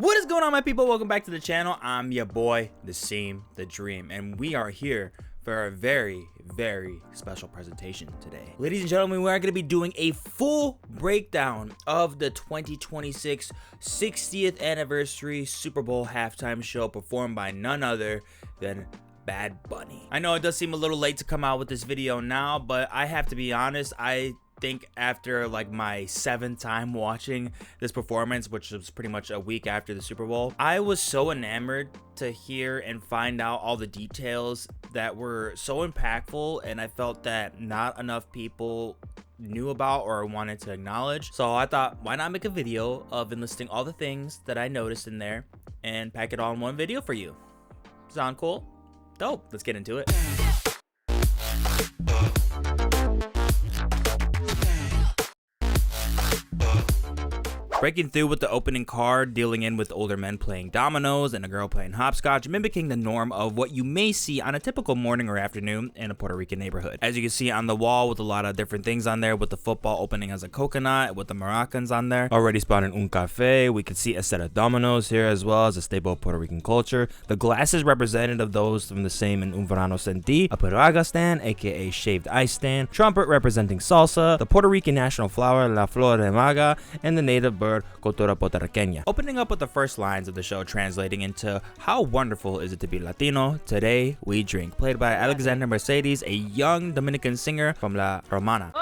What is going on, my people? Welcome back to the channel. I'm your boy, the Seam, the Dream, and we are here for a very special presentation today. Ladies and gentlemen, we are going to be doing a full breakdown of the 2026 60th anniversary Super Bowl halftime show performed by none other than Bad Bunny. I know it does seem a little late to come out with this video now, but I have to be honest, I think after like my 7th time watching this performance, which was pretty much a week after the Super Bowl, I was so enamored to hear and find out all the details that were so impactful, and I felt that not enough people knew about or wanted to acknowledge. So I thought, why not make a video of enlisting all the things that I noticed in there and pack it all in one video for you. Sound cool? Dope. Let's get into it. Breaking through with the opening card, dealing in with older men playing dominoes and a girl playing hopscotch, mimicking the norm of what you may see on a typical morning or afternoon in a Puerto Rican neighborhood. As you can see on the wall with a lot of different things on there, with the football opening as a coconut, with the maracas on there. Already spotting un café. We can see a set of dominoes here as well as a staple of Puerto Rican culture. The glasses representative of those from the same in Un Verano Sentí, a piraga stand, aka shaved ice stand, trumpet representing salsa, the Puerto Rican national flower, la flor de maga, and the native bird, cultura puertorriqueña. Opening up with the first lines of the show, translating into "How wonderful is it to be Latino? Today we drink," played by Alexander Mercedes, a young Dominican singer from La Romana.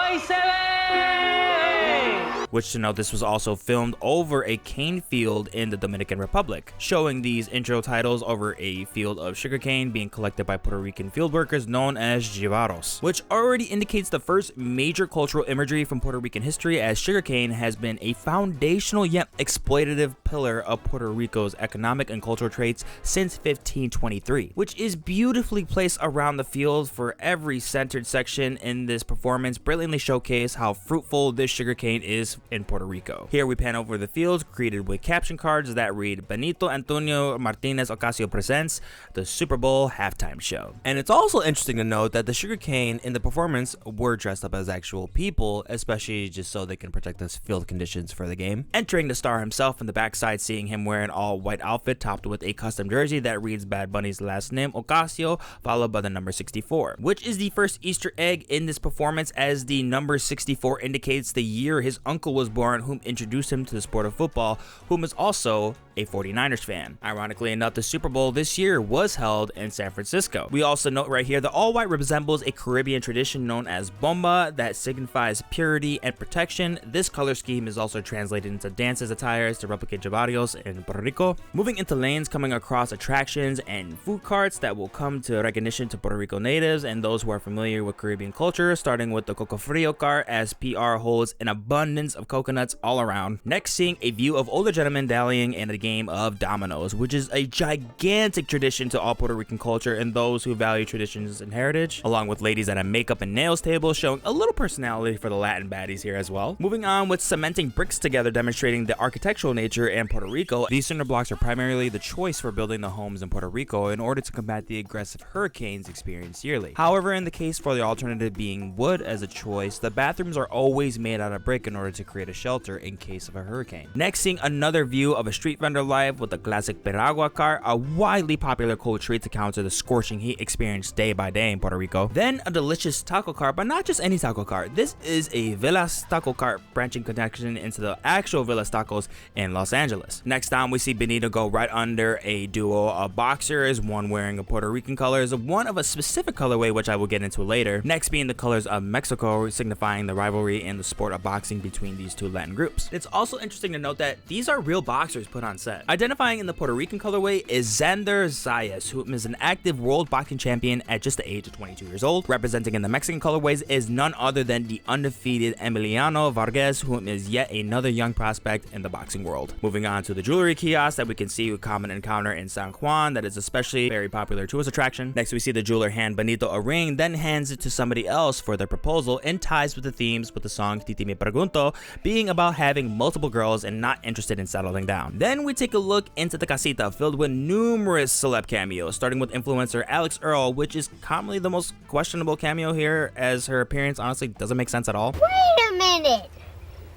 Which, to note, this was also filmed over a cane field in the Dominican Republic, showing these intro titles over a field of sugarcane being collected by Puerto Rican field workers known as jivaros, which already indicates the first major cultural imagery from Puerto Rican history, as sugarcane has been a foundational yet exploitative pillar of Puerto Rico's economic and cultural traits since 1523, which is beautifully placed around the field. For every centered section in this performance brilliantly showcase how fruitful this sugarcane is in Puerto Rico. Here we pan over the fields, created with caption cards that read "Benito Antonio Martinez Ocasio presents the Super Bowl halftime show." And it's also interesting to note that the sugarcane in the performance were dressed up as actual people, especially just so they can protect us field conditions for the game. Entering the star himself in the backside, seeing him wear an all white outfit topped with a custom jersey that reads Bad Bunny's last name, Ocasio, followed by the number 64, which is the first Easter egg in this performance, as the number 64 indicates the year his uncle was born, whom introduced him to the sport of football, whom is also a 49ers fan. Ironically enough, the Super Bowl this year was held in San Francisco. We also note right here the all white resembles a Caribbean tradition known as bomba that signifies purity and protection. This color scheme is also translated into dances attires to replicate barrios in Puerto Rico. Moving into lanes, coming across attractions and food carts that will come to recognition to Puerto Rico natives and those who are familiar with Caribbean culture, starting with the Coco Frio cart, as PR holds an abundance of coconuts all around. Next, seeing a view of older gentlemen dallying in a game of dominoes, which is a gigantic tradition to all Puerto Rican culture and those who value traditions and heritage, along with ladies at a makeup and nails table, showing a little personality for the Latin baddies here as well. Moving on with cementing bricks together, demonstrating the architectural nature in Puerto Rico. These cinder blocks are primarily the choice for building the homes in Puerto Rico in order to combat the aggressive hurricanes experienced yearly. However, in the case for the alternative being wood as a choice, the bathrooms are always made out of brick in order to create a shelter in case of a hurricane. Next, seeing another view of a street vendor life with the classic piragua cart, a widely popular cold treat to counter the scorching heat experienced day by day in Puerto Rico. Then a delicious taco cart, but not just any taco cart. This is a Villas taco cart, branching connection into the actual Villas tacos in Los Angeles. Next on, we see Benito go right under a duo of boxers, one wearing a Puerto Rican colors, one of a specific colorway which I will get into later. Next being the colors of Mexico, signifying the rivalry in the sport of boxing between these two Latin groups. It's also interesting to note that these are real boxers put on set. Identifying in the Puerto Rican colorway is Xander Zayas, who is an active world boxing champion at just the age of 22 years old. Representing in the Mexican colorways is none other than the undefeated Emiliano Vargas, who is yet another young prospect in the boxing world. Moving on to the jewelry kiosk that we can see with common encounter in San Juan, that is especially very popular tourist attraction. Next, we see the jeweler hand Benito a ring, then hands it to somebody else for their proposal, and ties with the themes with the song Titi Me Pregunto being about having multiple girls and not interested in settling down. Then we take a look into the casita, filled with numerous celeb cameos, starting with influencer Alex Earl, which is commonly the most questionable cameo here, as her appearance honestly doesn't make sense at all. Wait a minute!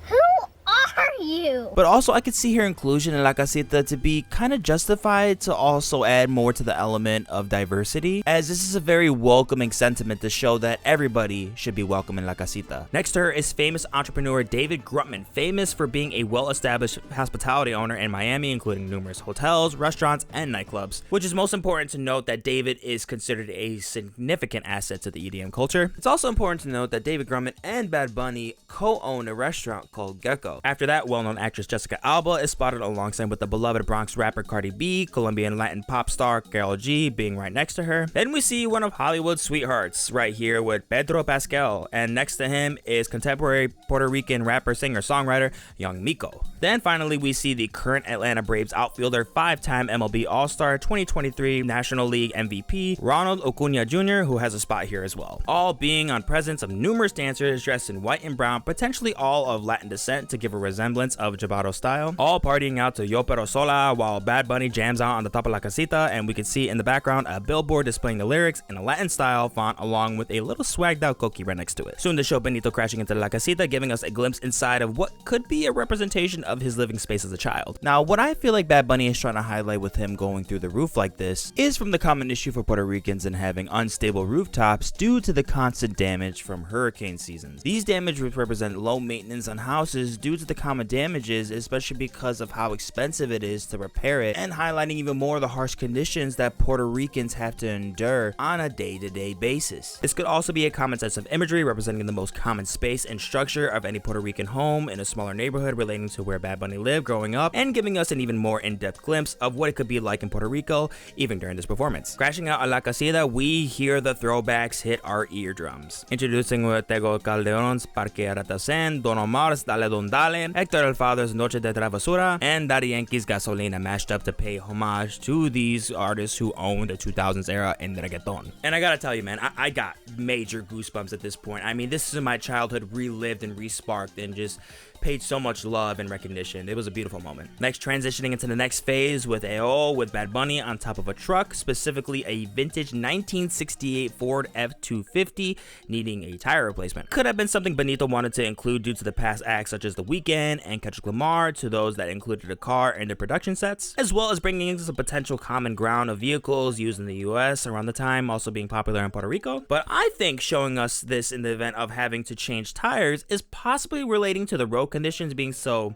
Who are you. But also, I could see her inclusion in La Casita to be kind of justified to also add more to the element of diversity, as this is a very welcoming sentiment to show that everybody should be welcome in La Casita. Next to her is famous entrepreneur David Grutman, famous for being a well-established hospitality owner in Miami, including numerous hotels, restaurants, and nightclubs, which is most important to note that David is considered a significant asset to the EDM culture. It's also important to note that David Grutman and Bad Bunny co-own a restaurant called Gecko. After that, well-known actress Jessica Alba is spotted alongside with the beloved Bronx rapper Cardi B, Colombian Latin pop star Karol G being right next to her. Then we see one of Hollywood's sweethearts right here with Pedro Pascal, and next to him is contemporary Puerto Rican rapper, singer, songwriter Young Miko. Then finally we see the current Atlanta Braves outfielder, 5-time MLB All-Star, 2023 National League MVP Ronald Acuna Jr., who has a spot here as well, all being on presence of numerous dancers dressed in white and brown, potentially all of Latin descent to give a resemblance of Jabaro style, all partying out to Yo Pero Sola while Bad Bunny jams out on the top of La Casita, and we can see in the background a billboard displaying the lyrics in a Latin style font along with a little swagged out Coqui right next to it. Soon to show Benito crashing into La Casita, giving us a glimpse inside of what could be a representation of his living space as a child. Now, what I feel like Bad Bunny is trying to highlight with him going through the roof like this is from the common issue for Puerto Ricans in having unstable rooftops due to the constant damage from hurricane seasons. These damages represent low maintenance on houses due to the common damages, especially because of how expensive it is to repair it, and highlighting even more the harsh conditions that Puerto Ricans have to endure on a day-to-day basis. This could also be a common sense of imagery representing the most common space and structure of any Puerto Rican home in a smaller neighborhood relating to where Bad Bunny lived growing up, and giving us an even more in-depth glimpse of what it could be like in Puerto Rico even during this performance. Crashing out a La Casita, we hear the throwbacks hit our eardrums. Introducing Tego Calderon's Parque Aratasen, Don Omar's Dale Don Dale, Hector El Father's Noche de Travesura, and Daddy Yankee's Gasolina mashed up to pay homage to these artists who owned the 2000s era in reggaeton. And I gotta tell you, man, I got major goosebumps at this point. I mean, this is my childhood relived and resparked and just paid so much love and recognition. It was a beautiful moment. Next, transitioning into the next phase with AO with Bad Bunny on top of a truck, specifically a vintage 1968 Ford F-250 needing a tire replacement. Could have been something Benito wanted to include due to the past acts such as The Weeknd and Kendrick Lamar, to those that included a car in their production sets, as well as bringing into some potential common ground of vehicles used in the US around the time also being popular in Puerto Rico. But I think showing us this in the event of having to change tires is possibly relating to the road conditions being so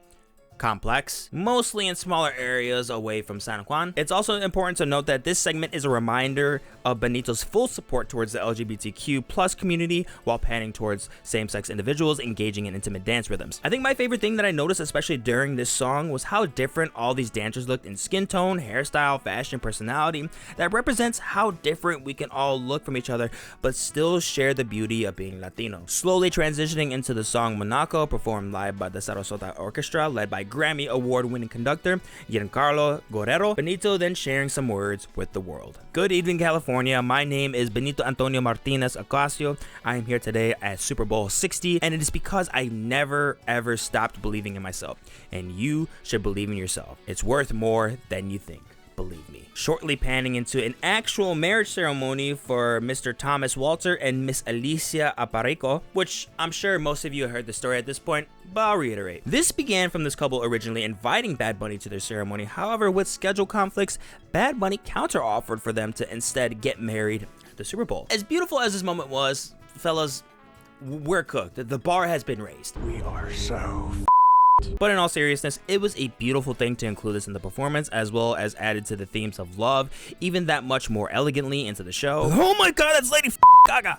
complex, mostly in smaller areas away from San Juan. It's also important to note that this segment is a reminder of Benito's full support towards the LGBTQ plus community while panning towards same-sex individuals engaging in intimate dance rhythms. I think my favorite thing that I noticed, especially during this song, was how different all these dancers looked in skin tone, hairstyle, fashion, personality. That represents how different we can all look from each other but still share the beauty of being Latino. Slowly transitioning into the song Monaco, performed live by the Sarasota Orchestra led by Grammy award-winning conductor Giancarlo Guerrero. Benito then sharing some words with the world. Good evening, California. My name is Benito Antonio Martinez Ocasio. I am here today at Super Bowl 60, and it is because I never ever stopped believing in myself, and you should believe in yourself. It's worth more than you think. Believe me. Shortly panning into an actual marriage ceremony for Mr. Thomas Walter and Miss Alicia Aparico, which I'm sure most of you heard the story at this point, but I'll reiterate. This began from this couple originally inviting Bad Bunny to their ceremony. However, with schedule conflicts, Bad Bunny counter-offered for them to instead get married at the Super Bowl. As beautiful as this moment was, fellas, we're cooked. The bar has been raised. We are so But in all seriousness, it was a beautiful thing to include this in the performance, as well as added to the themes of love, even that much more elegantly into the show. Oh my god, that's Lady Gaga!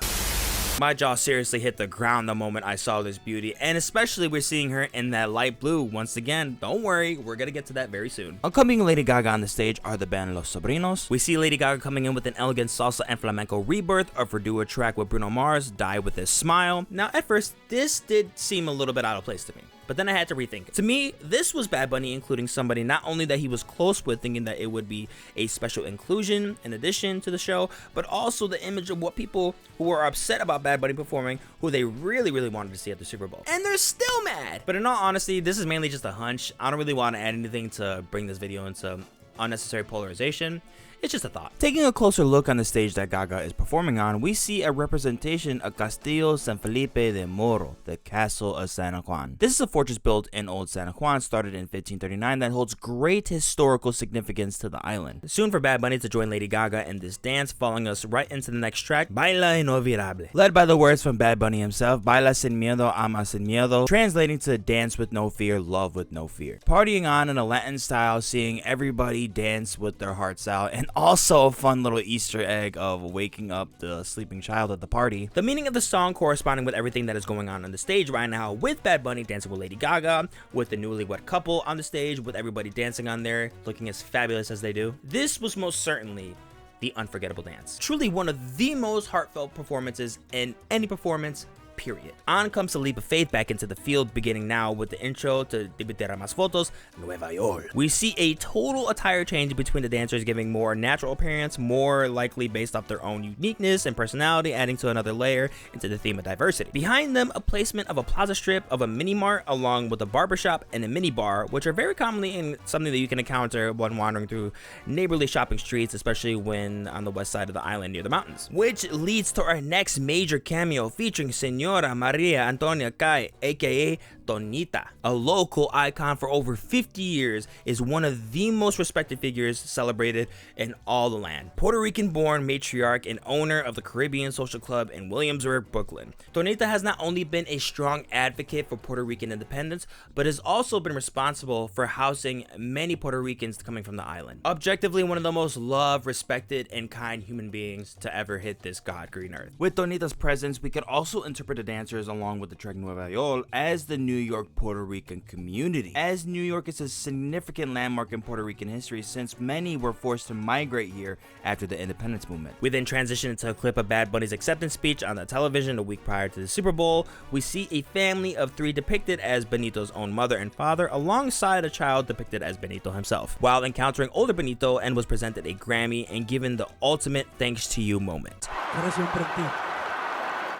My jaw seriously hit the ground the moment I saw this beauty, and especially we're seeing her in that light blue once again. Don't worry, we're gonna get to that very soon. Accompanying Lady Gaga on the stage are the band Los Sobrinos. We see Lady Gaga coming in with an elegant salsa and flamenco rebirth of her duet track with Bruno Mars, Die With This Smile. Now at first, this did seem a little bit out of place to me, but then I had to rethink it. To me, this was Bad Bunny including somebody not only that he was close with, thinking that it would be a special inclusion in addition to the show, but also the image of what people who were upset about Bad Bunny performing, who they really wanted to see at the Super Bowl. And they're still mad! But in all honesty, this is mainly just a hunch. I don't really want to add anything to bring this video into unnecessary polarization. It's just a thought. Taking a closer look on the stage that Gaga is performing on, we see a representation of Castillo San Felipe de Moro, the Castle of San Juan. This is a fortress built in Old San Juan, started in 1539, that holds great historical significance to the island. Soon for Bad Bunny to join Lady Gaga in this dance, following us right into the next track, Baila Inolvidable. Led by the words from Bad Bunny himself, Baila sin miedo, ama sin miedo, translating to dance with no fear, love with no fear. Partying on in a Latin style, seeing everybody dance with their hearts out, and also a fun little Easter egg of waking up the sleeping child at the party. The meaning of the song corresponding with everything that is going on the stage right now, with Bad Bunny dancing with Lady Gaga, with the newlywed couple on the stage, with everybody dancing on there, looking as fabulous as they do. This was most certainly the unforgettable dance. Truly one of the most heartfelt performances in any performance, period. On comes the leap of faith back into the field, beginning now with the intro to Debutera Más Fotos, Nueva York. We see a total attire change between the dancers, giving more natural appearance, more likely based off their own uniqueness and personality, adding to another layer into the theme of diversity. Behind them, a placement of a plaza strip, of a mini mart, along with a barbershop and a mini bar, which are very commonly in something that you can encounter when wandering through neighborly shopping streets, especially when on the west side of the island near the mountains. Which leads to our next major cameo, featuring Señora Maria Antonia Kai, aka Tonita, a local icon for over 50 years, is one of the most respected figures celebrated in all the land. Puerto Rican born matriarch and owner of the Caribbean Social Club in Williamsburg, Brooklyn. Tonita has not only been a strong advocate for Puerto Rican independence, but has also been responsible for housing many Puerto Ricans coming from the island. Objectively, one of the most loved, respected, and kind human beings to ever hit this god green earth. With Tonita's presence, we could also interpret the dancers along with the track Nueva York as the New York Puerto Rican community, as New York is a significant landmark in Puerto Rican history since many were forced to migrate here after the independence movement. We then transition into a clip of Bad Bunny's acceptance speech on the television a week prior to the Super Bowl. We see a family of three depicted as Benito's own mother and father, alongside a child depicted as Benito himself, while encountering older Benito, and was presented a Grammy and given the ultimate thanks to you moment.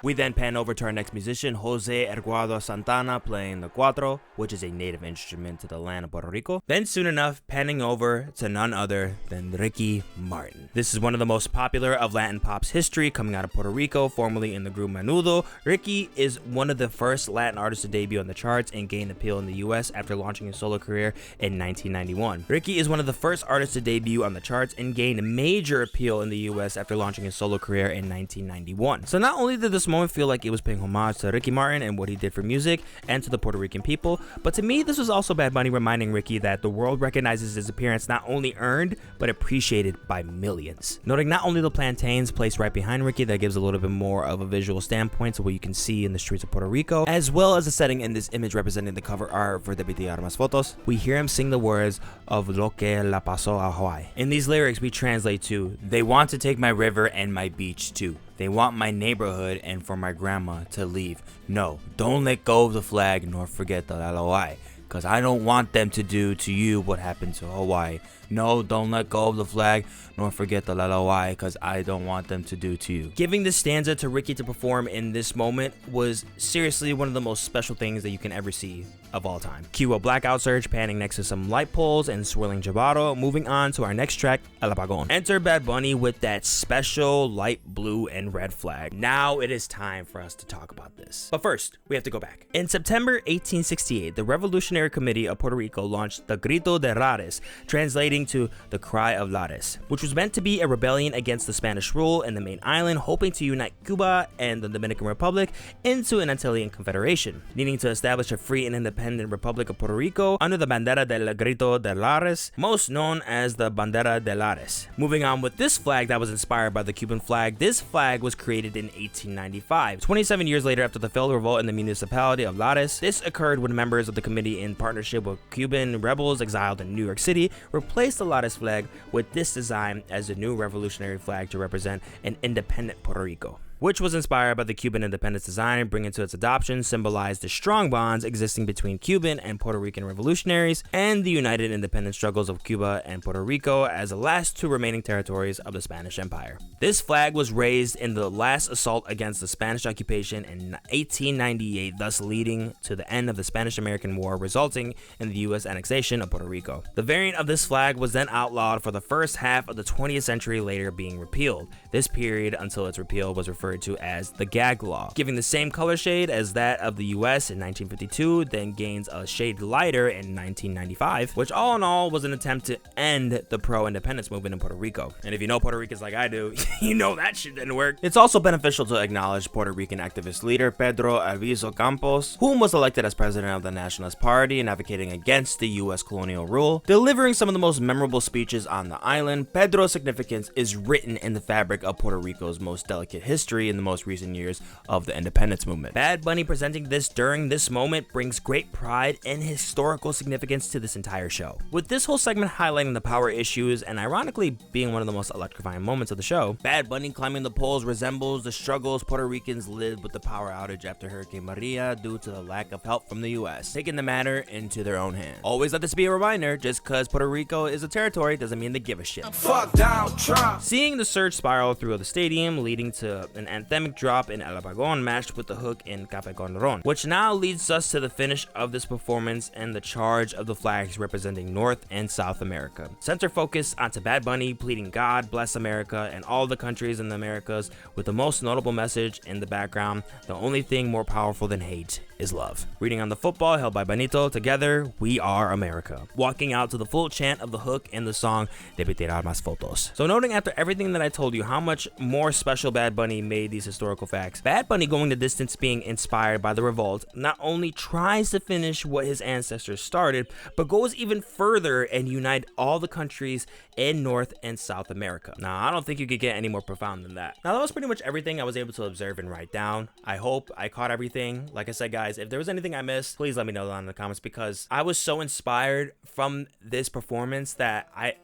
We then pan over to our next musician, Jose Eduardo Santana, playing the cuatro, which is a native instrument to the land of Puerto Rico. Then soon enough, panning over to none other than Ricky Martin. This is one of the most popular of Latin pop's history, coming out of Puerto Rico, formerly in the group Menudo. Ricky is one of the first Latin artists to debut on the charts and gain appeal in the US after launching his solo career in 1991. Ricky is one of the first artists to debut on the charts and gain major appeal in the US after launching his solo career in 1991. So not only did this moment feel like it was paying homage to Ricky Martin and what he did for music and to the Puerto Rican people, but to me this was also Bad Bunny reminding Ricky that the world recognizes his appearance not only earned but appreciated by millions. Noting not only the plantains placed right behind Ricky that gives a little bit more of a visual standpoint to what you can see in the streets of Puerto Rico, as well as the setting in this image representing the cover art for Debutera Más Fotos, we hear him sing the words of Lo que la pasó a Hawaii. In these lyrics we translate to, they want to take my river and my beach too. They want my neighborhood and for my grandma to leave. No, don't let go of the flag nor forget the LOI. Cause I don't want them to do to you what happened to Hawaii. No, don't let go of the flag nor forget the LOI, cause I don't want them to do to you. Giving this stanza to Ricky to perform in this moment was seriously one of the most special things that you can ever see of all time. Cue a blackout surge panning next to some light poles and swirling gelato. Moving on to our next track, El Apagón. Enter Bad Bunny with that special light blue and red flag. Now it is time for us to talk about this. But first, we have to go back. In September 1868, the Revolutionary Committee of Puerto Rico launched the Grito de Lares, translating to the Cry of Lares, which was meant to be a rebellion against the Spanish rule in the main island, hoping to unite Cuba and the Dominican Republic into an Antillean confederation, needing to establish a free and independent Republic of Puerto Rico under the Bandera del Grito de Lares, most known as the Bandera de Lares. Moving on with this flag that was inspired by the Cuban flag, this flag was created in 1895. 27 years later, after the failed revolt in the municipality of Lares, this occurred when members of the committee, in partnership with Cuban rebels exiled in New York City, replaced the Lares flag with this design as the new revolutionary flag to represent an independent Puerto Rico. which was inspired by the Cuban independence design, bringing to its adoption symbolized the strong bonds existing between Cuban and Puerto Rican revolutionaries and the united independence struggles of Cuba and Puerto Rico as the last two remaining territories of the Spanish Empire. This flag was raised in the last assault against the Spanish occupation in 1898, thus leading to the end of the Spanish-American War, resulting in the U.S. annexation of Puerto Rico. The variant of this flag was then outlawed for the first half of the 20th century, later being repealed. This period until its repeal was referred to as the Gag Law, giving the same color shade as that of the US in 1952, then gains a shade lighter in 1995, which all in all was an attempt to end the pro-independence movement in Puerto Rico. And if you know Puerto Ricans like I do, you know that shit didn't work. It's also beneficial to acknowledge Puerto Rican activist leader Pedro Albizu Campos, whom was elected as president of the Nationalist Party and advocating against the US colonial rule, delivering some of the most memorable speeches on the island. Pedro's significance is written in the fabric of Puerto Rico's most delicate history in the most recent years of the independence movement. Bad Bunny presenting this during this moment brings great pride and historical significance to this entire show. With this whole segment highlighting the power issues and ironically being one of the most electrifying moments of the show, Bad Bunny climbing the polls resembles the struggles Puerto Ricans lived with the power outage after Hurricane Maria due to the lack of help from the US, taking the matter into their own hands. Always let this be a reminder, just cause Puerto Rico is a territory doesn't mean they give a shit. Fuck down, Trump. Seeing the surge spiral through the stadium, leading to an anthemic drop in El Apagón matched with the hook in Café con Ron, which now leads us to the finish of this performance and the charge of the flags representing North and South America. Center focus onto Bad Bunny pleading God bless America and all the countries in the Americas, with the most notable message in the background: the only thing more powerful than hate is love. Reading on the football held by Benito, together we are America, walking out to the full chant of the hook in the song Debe tirar más fotos. So noting after everything that I told you how much more special Bad Bunny made these historical facts, Bad Bunny going the distance being inspired by the revolt not only tries to finish what his ancestors started, but goes even further and unite all the countries in North and South America. Now, I don't think you could get any more profound than that. Now, that was pretty much everything I was able to observe and write down. I hope I caught everything. Like I said, guys, if there was anything I missed, please let me know down in the comments, because I was so inspired from this performance that I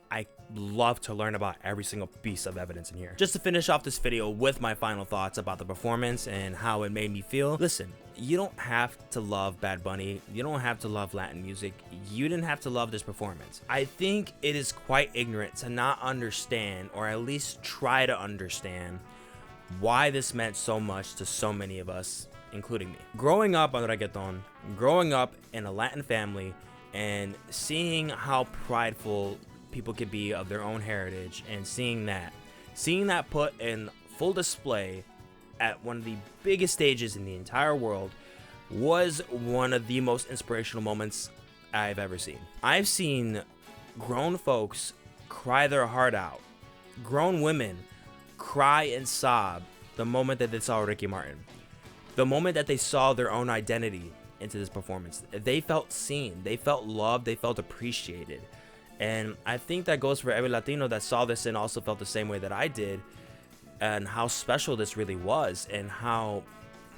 love to learn about every single piece of evidence in here. Just to finish off this video with my final thoughts about the performance and how it made me feel. Listen, you don't have to love Bad Bunny. You don't have to love Latin music. You didn't have to love this performance. I think it is quite ignorant to not understand, or at least try to understand, why this meant so much to so many of us, including me. Growing up on reggaeton, growing up in a Latin family, and seeing how prideful people could be of their own heritage, and seeing that put in full display at one of the biggest stages in the entire world was one of the most inspirational moments I've ever seen. I've seen grown folks cry their heart out, grown women cry and sob the moment that they saw Ricky Martin, the moment that they saw their own identity into this performance. They felt seen, they felt loved, they felt appreciated. And I think that goes for every Latino that saw this and also felt the same way that I did, and how special this really was, and how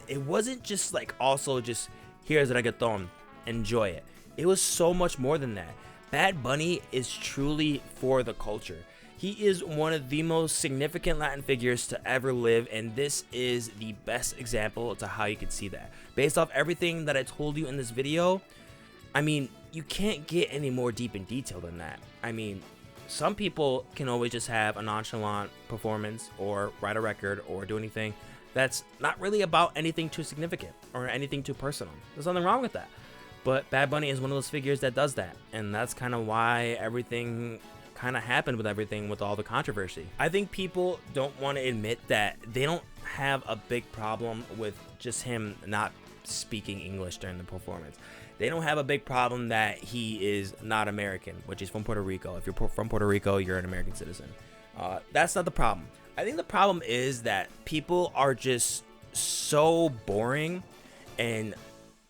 it wasn't just like also just here's reggaeton, enjoy it. It was so much more than that. Bad Bunny is truly for the culture. He is one of the most significant Latin figures to ever live, and this is the best example to how you can see that. Based off everything that I told you in this video, I mean, you can't get any more deep in detail than that. I mean, some people can always just have a nonchalant performance or write a record or do anything that's not really about anything too significant or anything too personal. There's nothing wrong with that. But Bad Bunny is one of those figures that does that, and that's kind of why everything kind of happened with everything, with all the controversy. I think people don't want to admit that they don't have a big problem with just him not speaking English during the performance. They don't have a big problem that he is not American, which is from Puerto Rico. If you're from Puerto Rico, you're an American citizen. That's not the problem. I think the problem is that people are just so boring and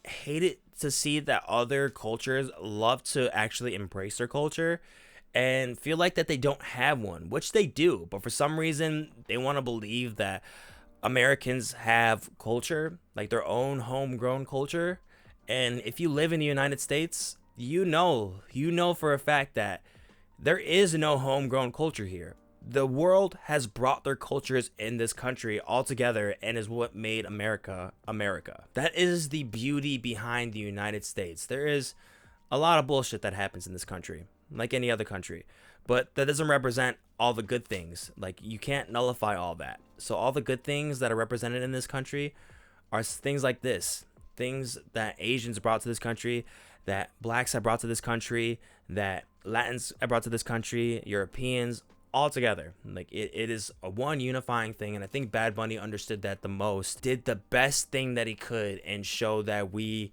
hate it to see that other cultures love to actually embrace their culture and feel like that they don't have one, which they do. But for some reason, they want to believe that Americans have culture, like their own homegrown culture. And if you live in the United States, you know for a fact that there is no homegrown culture here. The world has brought their cultures in this country all together and is what made America America. That is the beauty behind the United States. There is a lot of bullshit that happens in this country, like any other country, but that doesn't represent all the good things. Like, you can't nullify all that. So all the good things that are represented in this country are things like this, things that Asians brought to this country, that blacks have brought to this country, that Latins have brought to this country, Europeans, all together. Like, it is a one unifying thing, and I think Bad Bunny understood that the most, did the best thing that he could, and show that we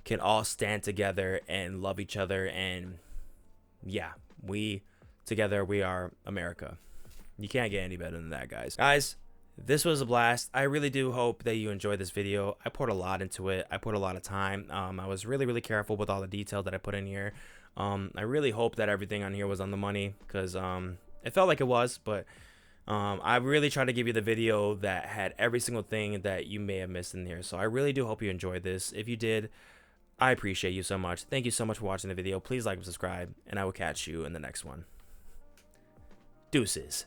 can all stand together and love each other. And yeah, we together, we are America. You can't get any better than that, guys. This was a blast. I really do hope that you enjoyed this video. I put a lot into it. I put a lot of time. I was really careful with all the detail that I put in here. I really hope that everything on here was on the money, because it felt like it was, but I really tried to give you the video that had every single thing that you may have missed in here. So I really do hope you enjoyed this. If you did, I appreciate you so much. Thank you so much for watching the video. Please like and subscribe, and I will catch you in the next one. Deuces.